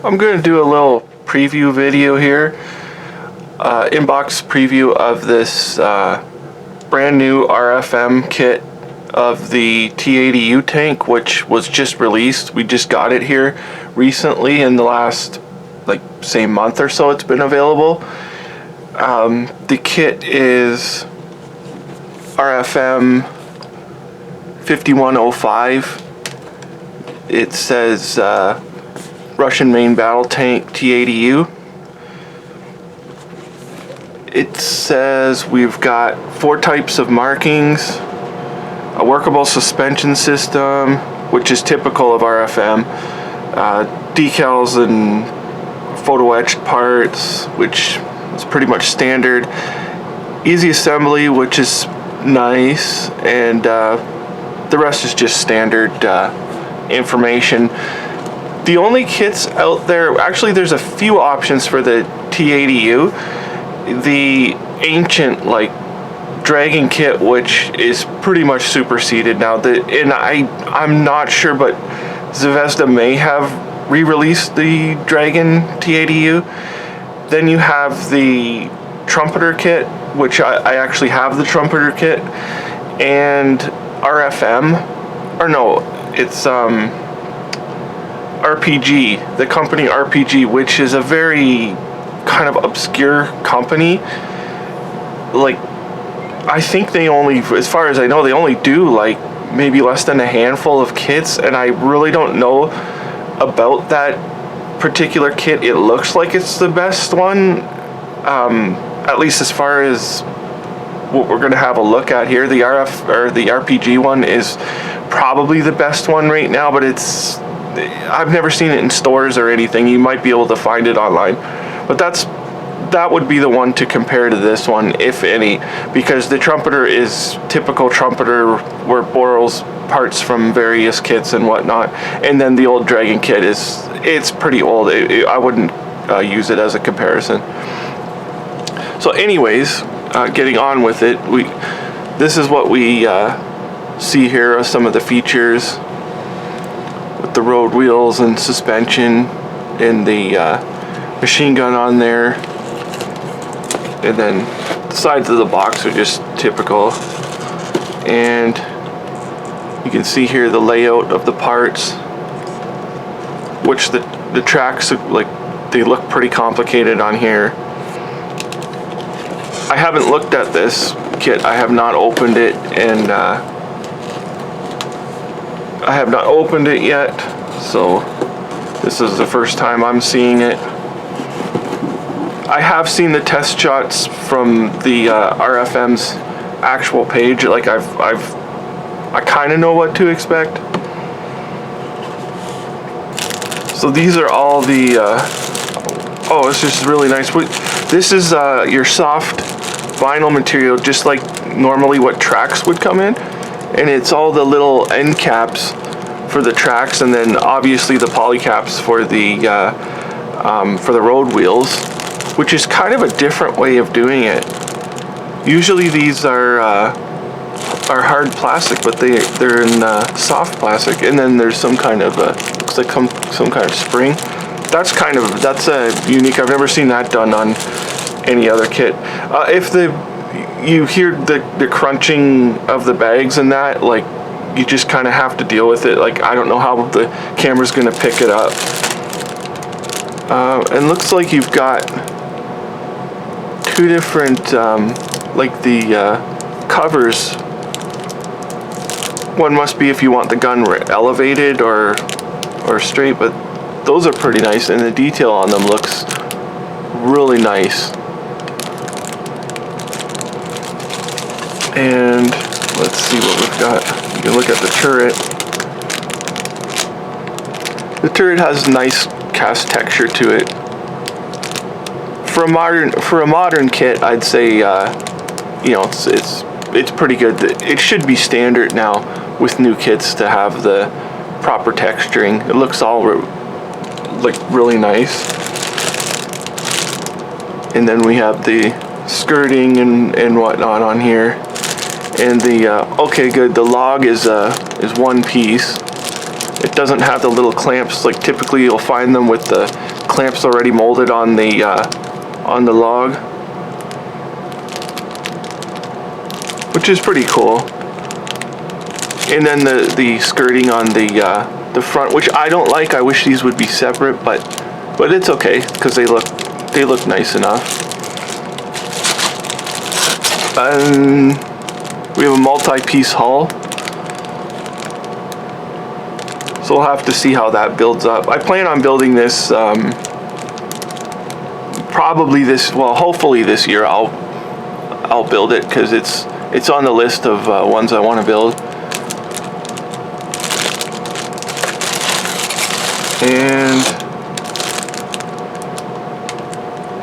I'm going to do a little preview video here, inbox preview of this brand new RFM kit of the T-80U tank, which was just released. We just got it here recently in the last, say, month or so it's been available. The kit is RFM 5105. It says Russian main battle tank T-80U. It says we've got 4 types of markings, a workable suspension system, which is typical of RFM, decals and photo etched parts, which is pretty much standard, easy assembly, which is nice, and the rest is just standard information. The only kits out there, actually there's a few options for the T-80U. The ancient Dragon kit, which is pretty much superseded now. I'm not sure, but Zvezda may have re-released the Dragon T-80U. Then you have the Trumpeter kit, which I actually have the Trumpeter kit, and RFM, or no, it's RPG, the company RPG, which is a very kind of obscure company. I think they only, as far as I know, they only do maybe less than a handful of kits, and I really don't know about that particular kit. It looks like it's the best one, at least as far as what we're going to have a look at here. The the RPG one is probably the best one right now, but I've never seen it in stores or anything. You might be able to find it online, but that would be the one to compare to this one, if any, because the Trumpeter is typical Trumpeter, where it borrows parts from various kits and whatnot, and then the old Dragon kit it's pretty old. I wouldn't use it as a comparison. So anyways, getting on with it, this is what we see here are some of the features with the road wheels and suspension and the machine gun on there, and then the sides of the box are just typical, and you can see here the layout of the parts, which the tracks they look pretty complicated on here. I haven't looked at this kit. I have not opened it, and I have not opened it yet, so this is the first time I'm seeing it. I have seen the test shots from the RFM's actual page. I kind of know what to expect. So these are all the oh, this is really nice. This is your soft vinyl material, just like normally what tracks would come in, and it's all the little end caps for the tracks, and then obviously the poly caps for the road wheels, which is kind of a different way of doing it. Usually these are hard plastic, but they're in soft plastic, and then there's some kind of looks like some kind of spring. That's unique. I've never seen that done on any other kit. If you hear the crunching of the bags and that, you just kind of have to deal with it. I don't know how the camera's gonna pick it up. And looks like you've got 2 different the covers. One must be if you want the gun elevated or straight, but those are pretty nice, and the detail on them looks really nice. And let's see what we've got. You can look at the turret. The turret has nice cast texture to it. For a modern kit, I'd say it's pretty good. It should be standard now with new kits to have the proper texturing. It looks all really nice. And then we have the skirting and whatnot on here. And the okay, good. The log is one piece, It doesn't have the little clamps, like typically you'll find them with the clamps already molded on the log, which is pretty cool. And then the skirting on the front, which I don't like. I wish these would be separate, but it's okay because they look nice enough. And we have a multi-piece hull, so we'll have to see how that builds up. I plan on building this hopefully this year. I'll build it because it's on the list of ones I want to build. And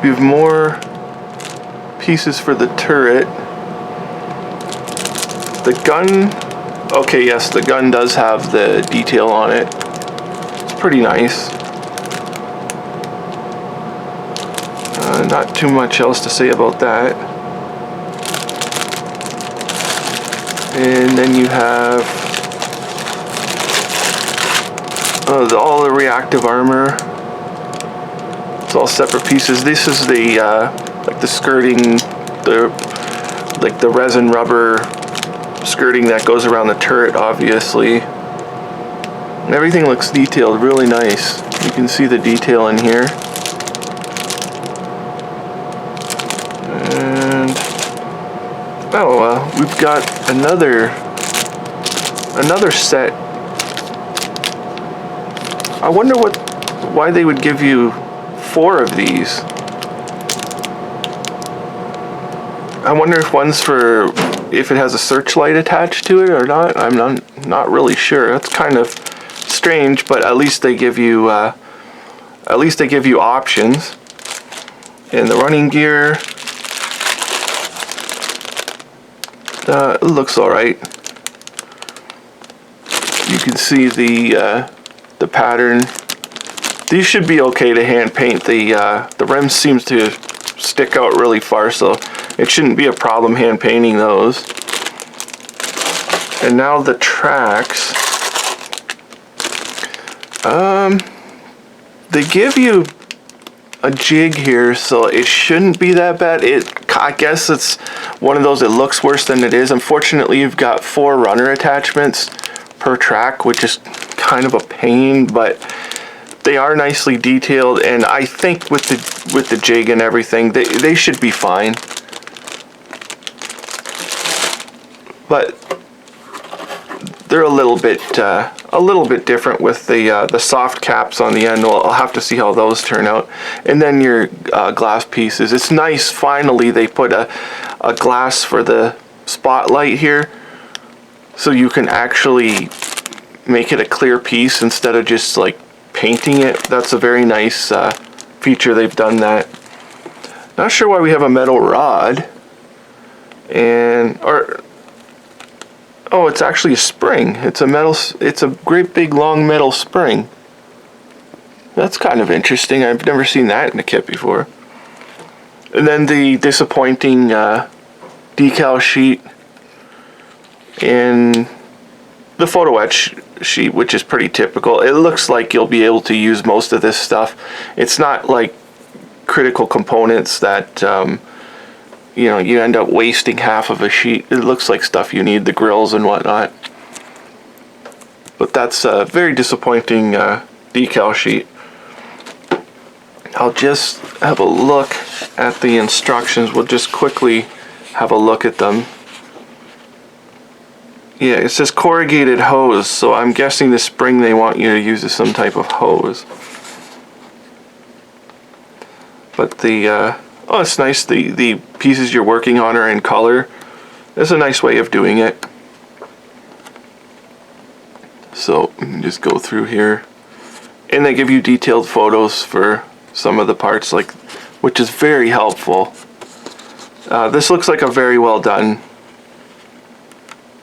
we have more pieces for the turret. The gun, okay, yes, the gun does have the detail on it. It's pretty nice. Not too much else to say about that. And then you have all the reactive armor. It's all separate pieces. This is the like the skirting, the resin rubber skirting that goes around the turret, obviously. And everything looks detailed really nice. You can see the detail in here. And we've got another set. I wonder why they would give you 4 of these. I wonder if one's if it has a searchlight attached to it or not. I'm not really sure. That's kind of strange, but at least they give you options. And the running gear, it looks all right. You can see the pattern. These should be okay to hand paint. The rim seems to stick out really far, so it shouldn't be a problem hand painting those. And now the tracks. They give you a jig here, so it shouldn't be that bad. I guess it's one of those that looks worse than it is. Unfortunately, you've got 4 runner attachments per track, which is kind of a pain, but they are nicely detailed, and I think with the jig and everything, they should be fine. But they're a little bit different with the soft caps on the end. I'll have to see how those turn out. And then your glass pieces. It's nice. Finally, they put a glass for the spotlight here, so you can actually make it a clear piece instead of just like painting it. That's a very nice feature. They've done that. Not sure why we have a metal rod. Oh, it's actually a spring. It's a great big long metal spring. That's kind of interesting. I've never seen that in a kit before. And then the disappointing decal sheet and the photo etch sheet, which is pretty typical. It looks like you'll be able to use most of this stuff. It's not like critical components that you end up wasting half of a sheet. It looks like stuff you need, the grills and whatnot. But that's a very disappointing decal sheet. I'll just have a look at the instructions. We'll just quickly have a look at them. Yeah, it says corrugated hose, so I'm guessing the spring they want you to use is some type of hose. But oh, it's nice. The pieces you're working on are in color. That's a nice way of doing it. So you can just go through here, and they give you detailed photos for some of the parts, which is very helpful. This looks like a very well done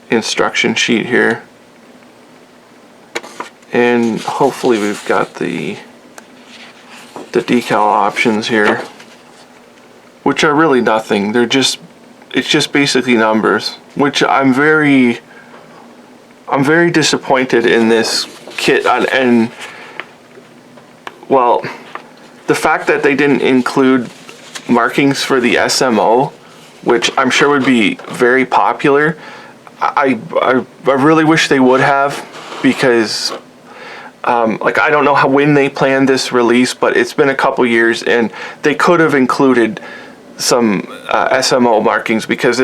instruction sheet here, and hopefully we've got the decal options here, which are really nothing. It's just basically numbers, which I'm very disappointed in this kit, and well, the fact that they didn't include markings for the SMO, which I'm sure would be very popular, I really wish they would have, because like, I don't know when they planned this release, but it's been a couple years, and they could have included some SMO markings, because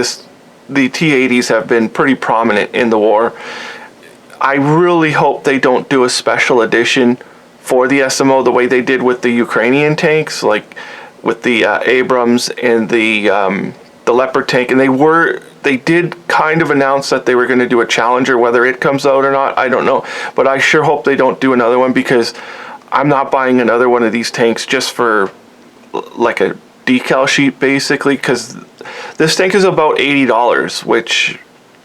the T-80s have been pretty prominent in the war. I really hope they don't do a special edition for the SMO the way they did with the Ukrainian tanks, like with the Abrams and the Leopard tank. And they did kind of announce that they were going to do a Challenger. Whether it comes out or not, I don't know. But I sure hope they don't do another one, because I'm not buying another one of these tanks just for like a decal sheet, basically, because this tank is about $80, which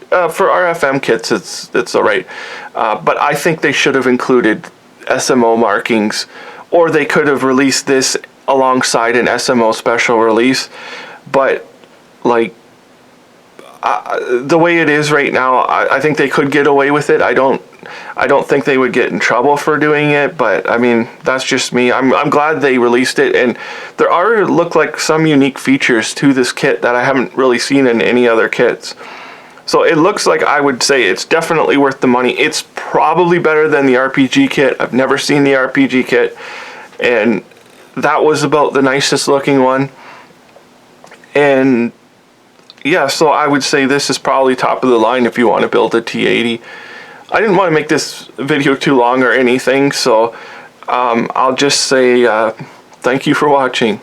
for RFM kits it's all right. But I think they should have included SMO markings, or they could have released this alongside an SMO special release. But like, the way it is right now, I think they could get away with it. I don't think they would get in trouble for doing it, but I mean, that's just me. I'm glad they released it, and there look like some unique features to this kit that I haven't really seen in any other kits. So it looks like, I would say it's definitely worth the money. It's probably better than the RPG kit. I've never seen the RPG kit, and that was about the nicest looking one. And yeah, so I would say this is probably top of the line if you want to build a T-80. I didn't want to make this video too long or anything, so I'll just say thank you for watching.